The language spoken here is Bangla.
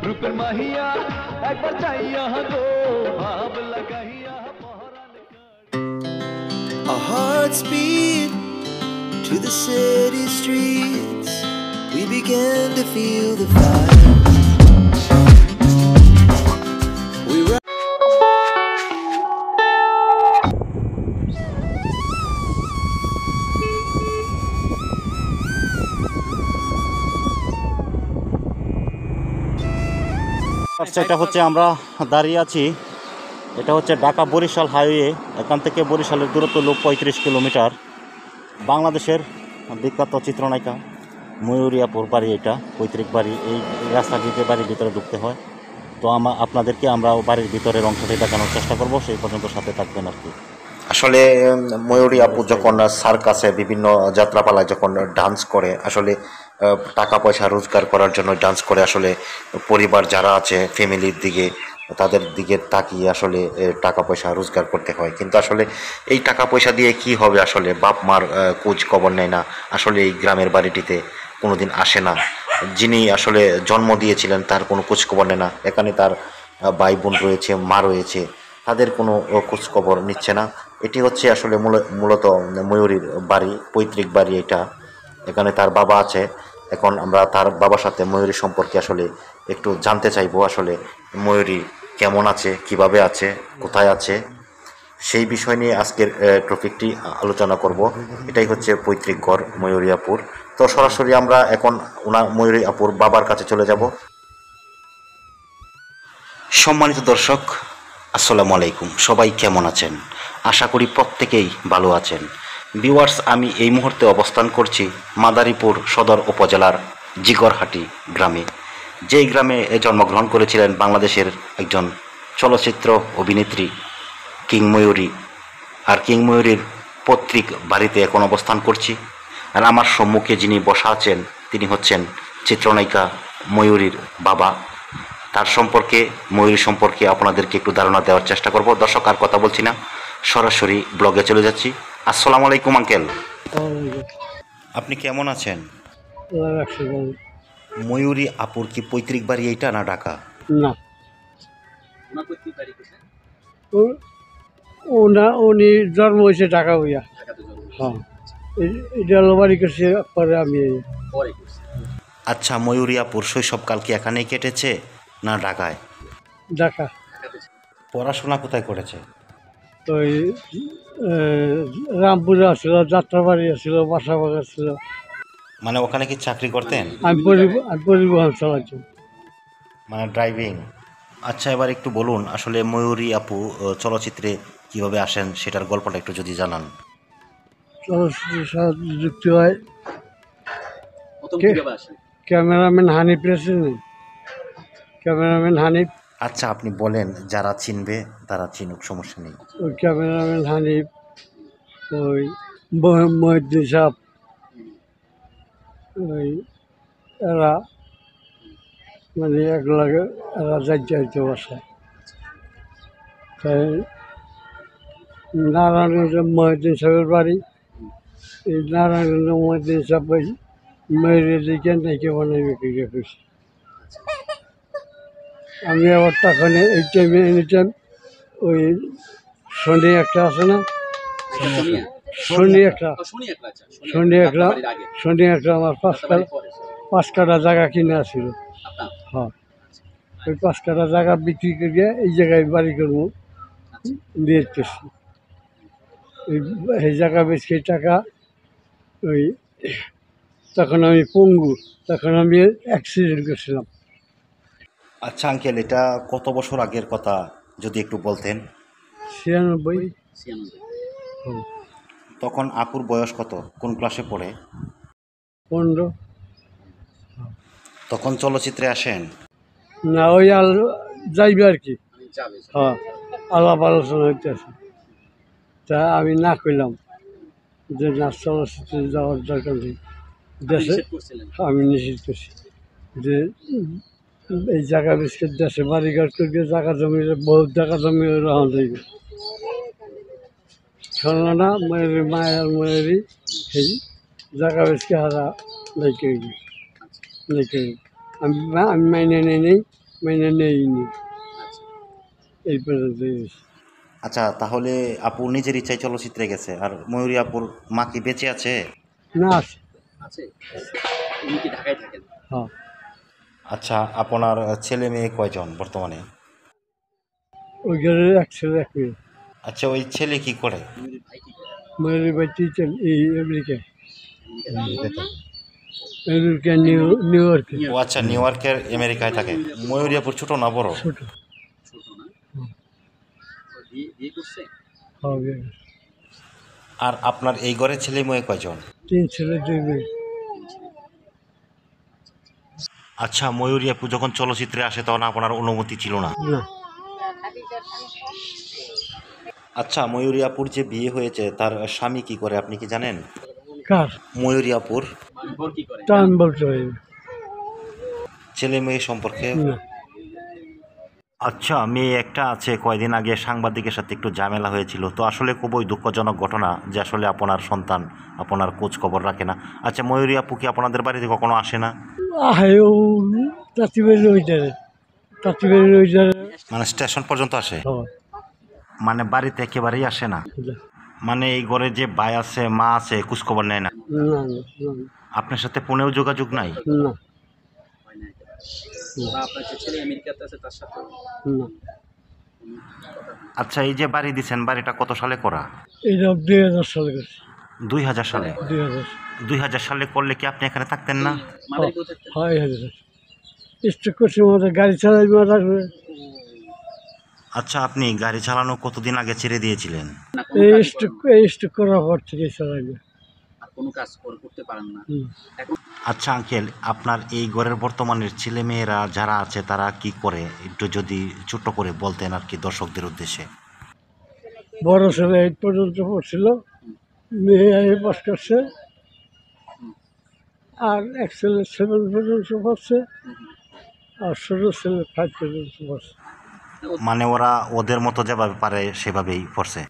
রূপের মাহিয়া একবার চাইয়া গো ভাব লাগাইয়া Our hearts beat to the city streets. We began to feel the fire. We ran. এটা হচ্ছে আমরা দাঁড়িয়ে আছি, এটা হচ্ছে ঢাকা বরিশাল হাইওয়ে। এখান থেকে বরিশালের দূরত্ব হলো 35 কিলোমিটার। বাংলাদেশের বিখ্যাত চিত্রনায়িকা ময়ূরী আপুর বাড়ি, এটা পৈতৃক বাড়ি। এই রাস্তা দিয়ে বাড়ির ভিতরে ঢুকতে হয়। তো আপনাদেরকে আমরা বাড়ির ভিতরের অংশটি দেখানোর চেষ্টা করব, সেই পর্যন্ত সাথে থাকবেন আর কি। আসলে ময়ূরী আপু যখন সার্কাসে বিভিন্ন যাত্রাপালায় যখন ডান্স করে, আসলে টাকা পয়সা রোজগার করার জন্য ডান্স করে। আসলে পরিবার যারা আছে, ফ্যামিলির দিকে, তাদের দিকে তাকিয়ে আসলে টাকা পয়সা রোজগার করতে হয়। কিন্তু আসলে এই টাকা পয়সা দিয়ে কি হবে? আসলে বাপ মার খোঁজ খবর নেয় না। আসলে এই গ্রামের বাড়িটিতে কোনোদিন আসে না। যিনি আসলে জন্ম দিয়েছিলেন তার কোনো খোঁজ খবর নেয় না। এখানে তার ভাই বোন রয়েছে, মা রয়েছে, তাদের কোনো খোঁজ খবর নিচ্ছে না। এটি হচ্ছে আসলে মূলত ময়ূরীর বাড়ি, পৈতৃক বাড়ি এটা। এখানে তার বাবা আছে। এখন আমরা তার বাবার সাথে ময়ূরী সম্পর্কে আসলে একটু জানতে চাইবো। আসলে ময়ূরী কেমন আছে, কিভাবে আছে, কোথায় আছে, সেই বিষয় নিয়ে আজকের টপিকটি আলোচনা করব। এটাই হচ্ছে পৈতৃক ঘর ময়ূরী আপুর। তো সরাসরি আমরা এখন ময়ূরী আপুর বাবার কাছে চলে যাব। সম্মানিত দর্শক, আসসালামু আলাইকুম। সবাই কেমন আছেন? আশা করি প্রত্যেকেই ভালো আছেন। ভিউয়ার্স, আমি এই মুহূর্তে অবস্থান করছি মাদারীপুর সদর উপজেলার জিগরহাটি গ্রামে। যেই গ্রামে জন্মগ্রহণ করেছিলেন বাংলাদেশের একজন চলচ্চিত্র অভিনেত্রী কিং ময়ূরী। আর কিং ময়ূরীর পৈতৃক বাড়িতে এখন অবস্থান করছি। আর আমার সম্মুখে যিনি বসা আছেন তিনি হচ্ছেন চিত্রনায়িকা ময়ূরীর বাবা। তার সম্পর্কে, ময়ূরী সম্পর্কে আপনাদেরকে একটু ধারণা দেওয়ার চেষ্টা করব। দর্শক, আর কথা বলছি না, সরাসরি ব্লগে চলে যাচ্ছি। আসসালামু আলাইকুম আঙ্কেল। আপনি কেমন আছেন? ময়ূরী আপুর কি পৈতৃক বাড়ি এইটা না ঢাকা? না, উনি জন্ম হয়েছে ঢাকা হইয়া। হ্যাঁ, এটা হলো বাড়ি করছে পরে আমি। আচ্ছা, ময়ূরী আপুর শৈশবকাল কি এখানেই কেটেছে না ঢাকায়? ঢাকা। পড়াশোনা কোথায় করেছে? তো রামপুরে আসছিল, যাত্রাবাড়ি আসছিল, বাসাবাগ আসছিল। মানে ওখানে কি চাকরি করতেন? আমি পরিবহন চালাচ্ছি, মানে ড্রাইভিং। আচ্ছা, এবার একটু বলুন আসলে ময়ূরী আপু চলচ্চিত্রে কিভাবে আসেন সেটার গল্পটা একটু যদি জানান। চলচ্চিত্রের সাথে যুক্ত হয় cameraman Hanif resident, cameraman Hanif. আচ্ছা, আপনি বলেন, যারা চিনবে তারা চিনুক, সমস্যা নেই। ওই ক্যামেরাম্যান হানিফ, ওই মহিউদ্দিন সাহেব, ওই এরা মানে একলাগে এরা যাইতে বাসায়। তাই নারায়ণগঞ্জ মহিউদ্দিন সাহেবের বাড়ি। এই নারায়ণগঞ্জ মহিউদ্দিন সাহেব ওই মেয়ের দিকে নাকি বানাই বিক্রি করছি। আমি আবার তখন এই টাইমে এনি টাইম ওই শনি একটা আছে না, শনি একটা আমার পাঁচ কাটা জায়গা কিনে আসছিল। হ্যাঁ, ওই 5 কাঠা জায়গা বিক্রি করিয়া এই জায়গায় বাড়ি করবো দিয়ে দিতেছি। এই জায়গা বেশি টাকা ওই তখন আমি পঙ্গু, তখন আমি অ্যাক্সিডেন্ট করছিলাম। আচ্ছা আঙ্কেল, এটা কত বছর আগের কথা যদি একটু বলতেন? 96। তখন আপুর বয়স কত, কোন ক্লাসে পড়ে? 15। তখন চলচ্চিত্রে আসেন? না, ওই যাইবে আর কি। হ্যাঁ, আলাপ আলোচনা হইতেছে, তা আমি না কইলাম যে না, চলচ্চিত্রে যাওয়ার দরকার নেই। দেশে আমি নিষেধ করছি যে এই জায়গা বিস্কেট দেশে বাড়িঘর করবে, জায়গা জমি বহুত জায়গা জমি রহন যাইবে। শোনো না, মায়ের ময়ূরী সেই জায়গা বেশকে হারা লেখে আমি মাইনে নেই। মেনে নেইনি এই পর্যন্ত আচ্ছা, তাহলে আপু নিজের ইচ্ছায় চলচ্চিত্রে গেছে, আর ময়ূরী আপুর মা কি বেঁচে আছে? না আছে আছে উনি কি ঢাকায় থাকেন? হ্যাঁ আচ্ছা, আপনার ছেলে মেয়ে কয়জন বর্তমানে? ওই ঘরে এক ছেলে এক মেয়ে। আচ্ছা, ওই ছেলে কি করে? ময়ূরীর ভাই কি করে? মেয়ের বাড়ি এই আমেরিকায় আমেরিকা নিউ ইয়র্কে ও আচ্ছা, নিউ ইয়র্কের আমেরিকায় থাকে। ময়ূরী আপুর ছোট না বড়? ছোট ছোট না? ও বিয়ে করছে? হবে আর আপনার এই ঘরে ছেলে মেয়ে কয়জন? 3 ছেলে 2 মেয়ে। আচ্ছা, ময়ূরী আপু যখন চলচ্চিত্রে আসে তখন আপনার অনুমতি ছিল না? না আচ্ছা, ময়ূরী আপুর যে বিয়ে হয়েছে তার স্বামী কি করে আপনি কি জানেন? কার ময়ূরী আপুর বোর কি করে? তা আমি বলতে পারি না। ছেলে মেয়ে সম্পর্কে? না আচ্ছা, মেয়ে একটা আছে, কয়দিন আগে সাংবাদিকের সাথে একটু ঝামেলা হয়েছিল, তো আসলে খুবই দুঃখজনক ঘটনা যে আসলে আপনার সন্তান আপনার খোঁজ খবর রাখে না। আচ্ছা, ময়ূরী আপু কি আপনাদের বাড়িতে কখনো আসে না? আহে ও তাঁতিবাড়ির ওই ধারে তাঁতিবাড়ির ওই ধারে মানে স্টেশন পর্যন্ত আসে? হয় মানে বাড়িতে একেবারেই আসে না? না মানে এই ঘরে যে ভাই আছে মা আছে খোঁজ খবর নেয় না? না না আপনার সাথে ফোনেও যোগাযোগ নাই? না হয় না একেবারে। বা আপনার যে ছেলে আমেরিকাতে আছে তার সাথে না আচ্ছা, এই যে বাড়ি দিচ্ছেন, বাড়িটা কত সালে করা? এইটা 2000 সালে গেছে 2000 সালে? 2000 2000 সালে করলে কি আপনি এখানে থাকতেন না? মাদারি কোথায় থাকতেন? হয় স্ট্রোক করছে আমাদের গাড়ি চালাই মারা করে আচ্ছা, আপনি গাড়ি চালানো কতদিন আগে ছেড়ে দিয়েছিলেন? না কোনো কাজ করেন না? এই স্ট্রোক করার পর থেকে চালাই না আর কোনো কাজ করতে পারেন না হুম। এখন? আচ্ছা আঙ্কেল, আপনার এই ঘরের বর্তমানের ছেলে মেয়েরা যারা আছে তারা কি করে একটু যদি ছোট্ট করে বলতেন আর কি দর্শকদের উদ্দেশ্যে। বড় ছেলে 8 পর্যন্ত পড়ছিল, মেয়ে পাস করছে, আর এক ছেলে 7 পর্যন্ত পড়ছে, আর ছোট ছেলে 5 পর্যন্ত পড়ছে। মানে ওরা ওদের মতো যেভাবে পারে সেভাবেই পড়ছে?